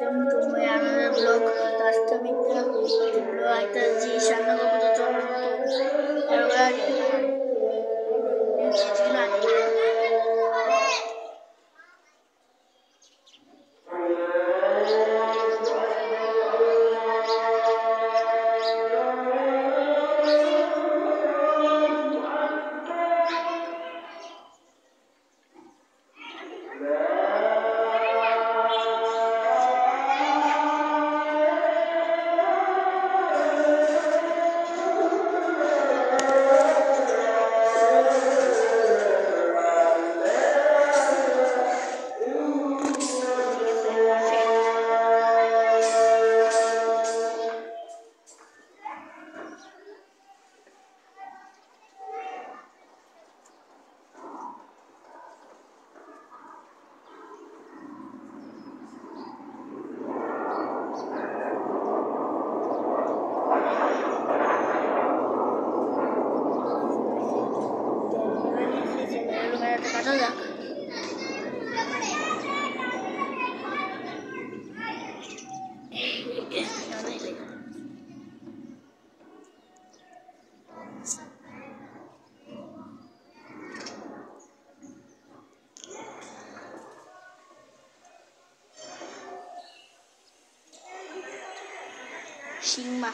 welcome to my another vlog. Last time the vlog I thought ji shanna ko to cholo to erora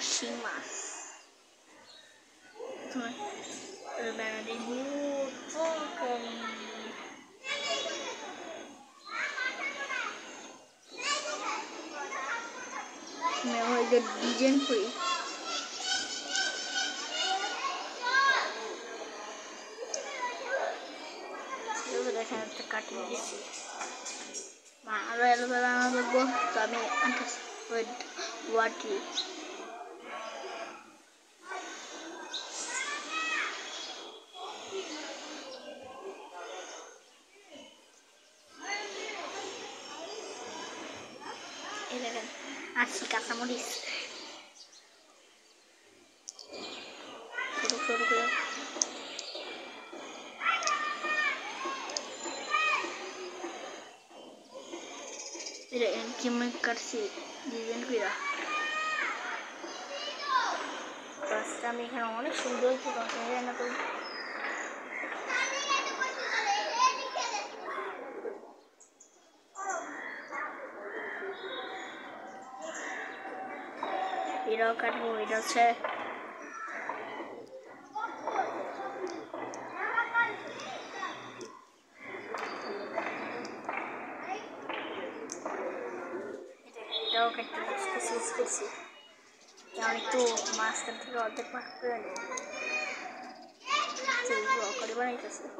Shima. मैं वो इधर design कोई चलो देखा तो काटी दिसी मारो एलो बनाना लगो तो हमें अंकस वाटी así cazamoris suruh tidak yang kimi kasih desain kira pas kami kan orang sudah itu kan saya nak tu Iro kan iro se iro kan spesies yang itu masker itu ada pakai ni coba kalau mana itu sih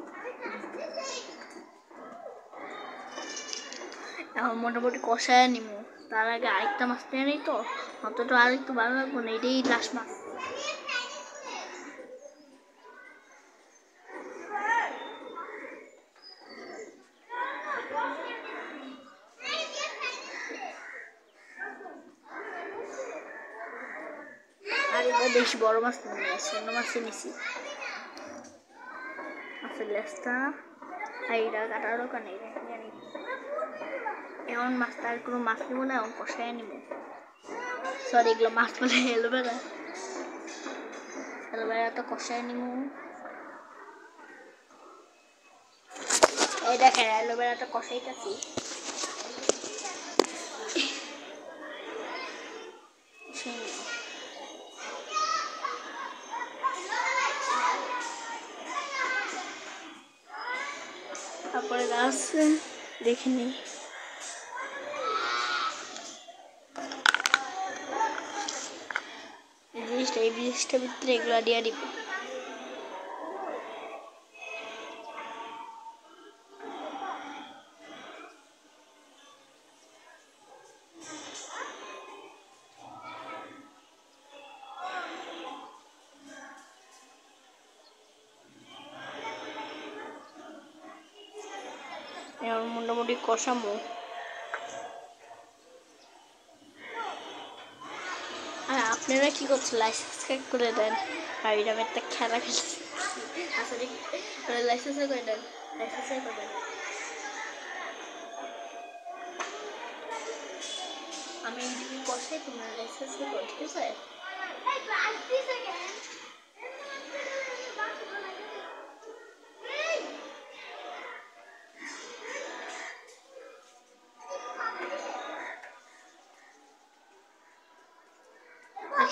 এখন মোটামুটি কষায় নিমু তার আগে আরেকটা মাছ নিয়ে নিই তো অতটা আর একটু ভালো লাগবো না এটাই লাস্ট মাছ আর এবার বেশি বড় মাছ নিয়ে ছোট মাছই নিছি মাছের লেজটা এইটা কাটার ওখানে এখন মাছটা আর কোনো মাছ নিব না এখন কষায় নিব সরি এগুলো মাছ বলে এলোভেরা তো কষায় নিব এই দেখেন এলোভেরাটা কষাইতেছি তারপরে গাছ দেখে নিই এই জিনিসটার ভিতরে এগুলো দিয়ে দিব এখন মোটামুটি কষামো আর আপনারা কি করছেন লাইক সাবস্ক্রাইব করে দেন আর এটা একটা খেলা খেলছি আসলে লাইক সাবস্ক্রাইব করে দেন লাইক সাবস্ক্রাইব করে দেন আমি এইদিকে কষাই, তোমরা লাইসেন্স করো, ঠিক আছে?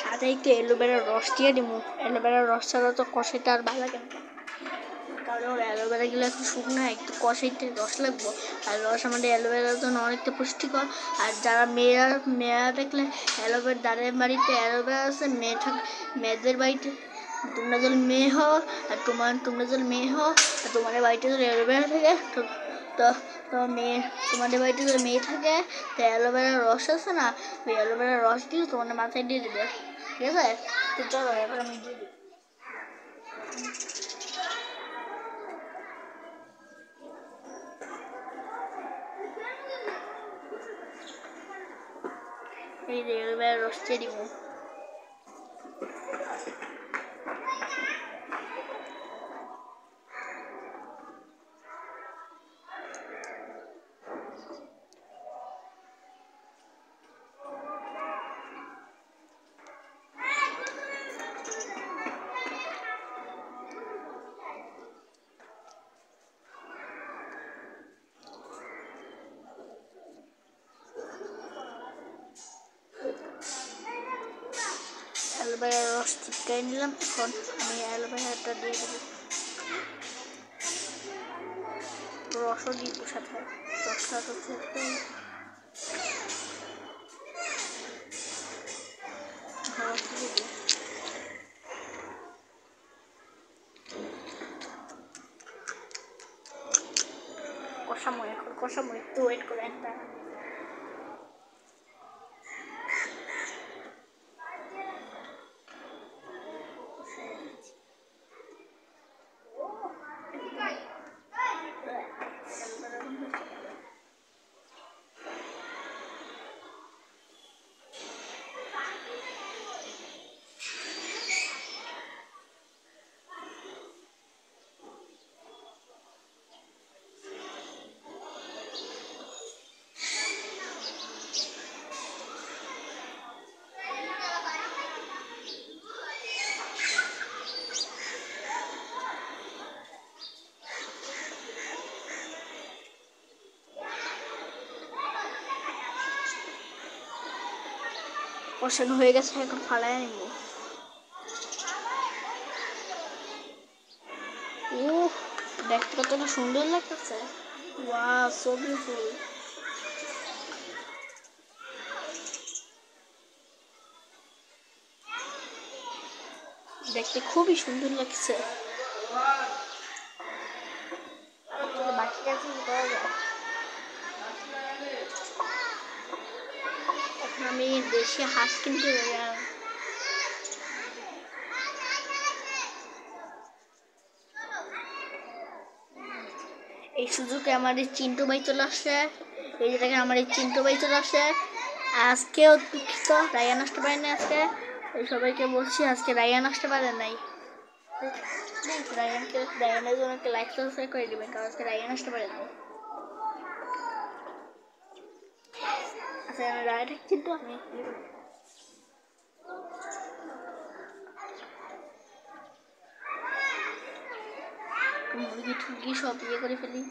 সাথে একটু অ্যালোভেরার রস দিয়ে দিব। অ্যালোভেরার রস ছাড়া তো কষাইটা আর ভালো লাগে না, কারণ ওর অ্যালোভেরাগুলো একটু শুকনো, একটু কষাইতে রস লাগবো। আর রস আমাদের অ্যালোভেরার জন্য অনেকটা পুষ্টিকর। আর যারা মেয়েরা দেখলে অ্যালোভেরা, যাদের বাড়িতে অ্যালোভেরা আছে, মেয়েদের বাড়িতে, তোমরা যদি মেয়ে হও আর তোমরা যদি মেয়ে হও আর তোমাদের বাড়িতে যদি অ্যালোভেরা থাকে, তো তোমাদের বাড়িতে যদি মেয়ে থাকে, তো অ্যালোভেরার রস আছে না, ওই অ্যালোভেরার রস দিয়ে তোমাদের মাথায় দিয়ে দেবে, ঠিক আছে? তো চলো এবার আমি দিয়ে দিই। এই যে অ্যালোভেরার রস দিয়ে দিব। অ্যালোভেরার রস চিপকাই নিলাম। এখন আমি অ্যালোভেরাটা দিয়ে দেবো, রসও দিব সাথে, রসটা তো কষামো। এখন কষামো, একটু ওয়েট করে একটা। কষানো হয়ে গেছে, এখন ফালাই নিব। দেখতে কতটা সুন্দর লাগতেছে। Wow, so beautiful. দেখতে খুবই সুন্দর লাগছে। এখন আমি দেশি হাঁস কিনতে যাই। এই সুযোগে আমাদের চিন্টু ভাই চলে আসছে। এই যে দেখেন, আমার এই চিন্টু ভাই চলে আসছে। আজকেও দুঃখিত, রায়ান আসতে পারে না আজকে। এই সবাইকে বলছি আজকে রায়ান আসতে পারে নাই। রায়ানের জন্য একটা লাইক সাবস্ক্রাইব করে দিবেন, কারণ আজকে রায়ান আসতে পারে না। আচ্ছা, রায়ান চিন্টু আমি মুরগি টুরগি সব ইয়ে করে ফেলি।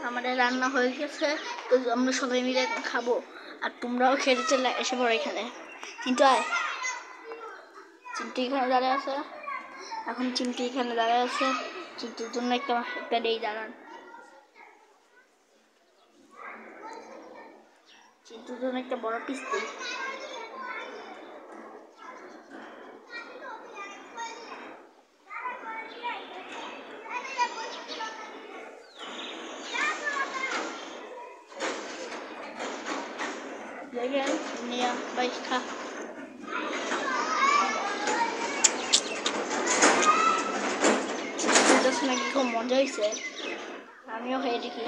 আমাদের রান্না হয়ে গেছে, তো আমরা সবাই মিলে খাবো। আর তোমরাও খেতে চলে এসে পড়ো এখানে। চিন্টু আয়। চিন্টু এখানে দাঁড়িয়ে আছে। এখন চিন্টু এখানে দাঁড়িয়ে আছে। চিন্টুর জন্য একটা ডেই দাঁড়ান। চিন্টুর জন্য একটা বড় পিস দিই। দেখেন নিয়া ভাই খা। নাকি খুব মজা হয়েছে, আমিও খেয়ে দেখি।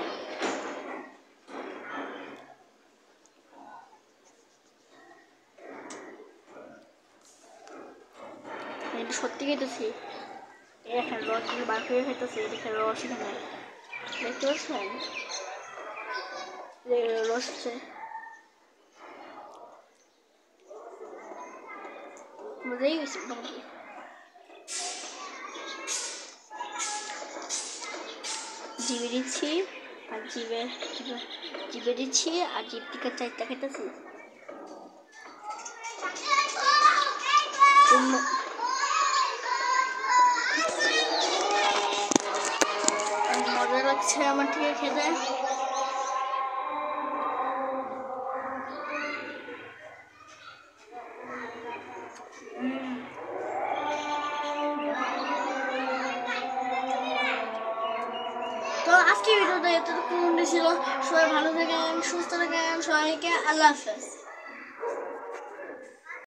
এটা সত্যি খেতেছি, এখানে রস বার করে খেতেছি, এখানে রস এখানে দেখতে পাচ্ছেন রস আছে। মজাই গেছে মোটামুটি। জিভে দিচ্ছি আর জিভে জিভে দিচ্ছি আর জিভ থেকে চারটা খেতেছি। মজা লাগছে আমার থেকে খেতে। তো আজকে ভিডিওটা এতটুকু ছিল। সবাই ভালো থাকেন, সুস্থ থাকেন, সবাইকে আল্লাহ হাফেজ।